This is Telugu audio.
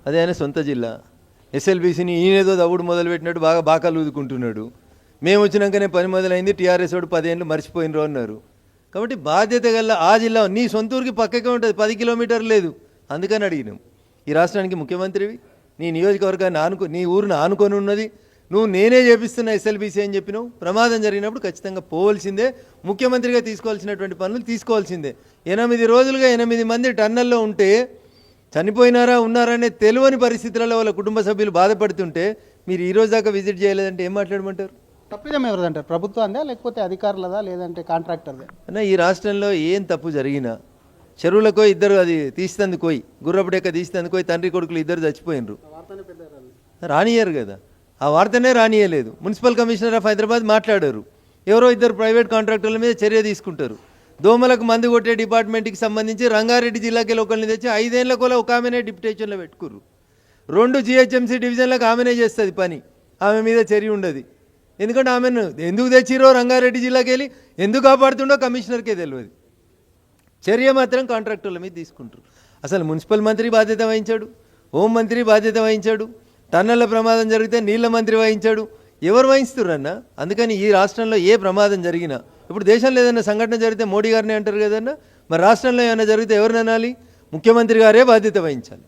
అదే ఆయన సొంత జిల్లా. ఎస్ఎల్బీసీని ఈయనేదో దవ్వుడు మొదలుపెట్టినట్టు బాగా బాకాలు ఊదుకుంటున్నాడు. మేము వచ్చినాకనే పని మొదలైంది, టీఆర్ఎస్ వాడు 10 ఏళ్ళు మర్చిపోయినరు అన్నారు. కాబట్టి బాధ్యత గల ఆ జిల్లా నీ సొంత ఊరికి పక్కకే ఉంటుంది, 10 కిలోమీటర్లు లేదు. అందుకని అడిగినాం. ఈ రాష్ట్రానికి ముఖ్యమంత్రివి, నీ నియోజకవర్గాన్ని నీ ఊరిని ఆనుకొని ఉన్నది, నువ్వు నేనే చేపిస్తున్న ఎస్ఎల్బీసీ అని చెప్పినావు. ప్రమాదం జరిగినప్పుడు ఖచ్చితంగా పోవలసిందే, ముఖ్యమంత్రిగా తీసుకోవాల్సినటువంటి పనులు తీసుకోవాల్సిందే. 8 రోజులుగా 8 మంది టన్నల్లో ఉంటే చనిపోయినారా ఉన్నారనే తెలియని పరిస్థితులలో వాళ్ళ కుటుంబ సభ్యులు బాధపడుతుంటే మీరు ఈ రోజు దాకా విజిట్ చేయలేదంటే ఏం మాట్లాడమంటారు? తప్పిదం ఎవరిదంటారు? ప్రభుత్వందా లేకపోతే అధికారులదా లేదంటే కాంట్రాక్టర్దే? అన్న, ఈ రాష్ట్రంలో ఏం తప్పు జరిగినా చెరువులకో ఇద్దరు అది తీసినందుకోయి గుర్రపుడెక్క తీసినందుకోయి తండ్రి కొడుకులు ఇద్దరు చచ్చిపోయినరు, రానియరు కదా. ఆ వార్తనే రానియలేదు. మున్సిపల్ కమిషనర్ ఆఫ్ హైదరాబాద్ మాట్లాడారు, ఎవరో ఇద్దరు ప్రైవేట్ కాంట్రాక్టర్ల మీద చర్య తీసుకుంటారు. దోమలకు మందు కొట్టే డిపార్ట్మెంట్కి సంబంధించి రంగారెడ్డి జిల్లాకి ఒకరిని తెచ్చి 5 ఏళ్ల కూడా ఒక ఆమెనే డిప్యుటేషన్లో పెట్టుకుర్రు. 2 GHMC డివిజన్లకు ఆమెనే చేస్తుంది పని, ఆమె మీద చర్య ఉండదు. ఎందుకంటే ఆమెను ఎందుకు తెచ్చిరో రంగారెడ్డి జిల్లాకి వెళ్ళి ఎందుకు కాపాడుతుండో కమిషనర్కే తెలియదు. చర్య మాత్రం కాంట్రాక్టర్ల మీద తీసుకుంటారు. అసలు మున్సిపల్ మంత్రి బాధ్యత వహించాడు, హోంమంత్రి బాధ్యత వహించాడు, టన్నెల ప్రమాదం జరిగితే నీళ్ల మంత్రి వహించాడు. ఎవరు వహిస్తుర్రన్న? అందుకని ఈ రాష్ట్రంలో ఏ ప్రమాదం జరిగినా, ఇప్పుడు దేశంలో ఏదైనా సంఘటన జరిగితే మోడీ గారిని అంటారు కదన్నా, మరి రాష్ట్రంలో ఏమైనా జరిగితే ఎవరిని అనాలి? ముఖ్యమంత్రి గారే బాధ్యత వహించాలి.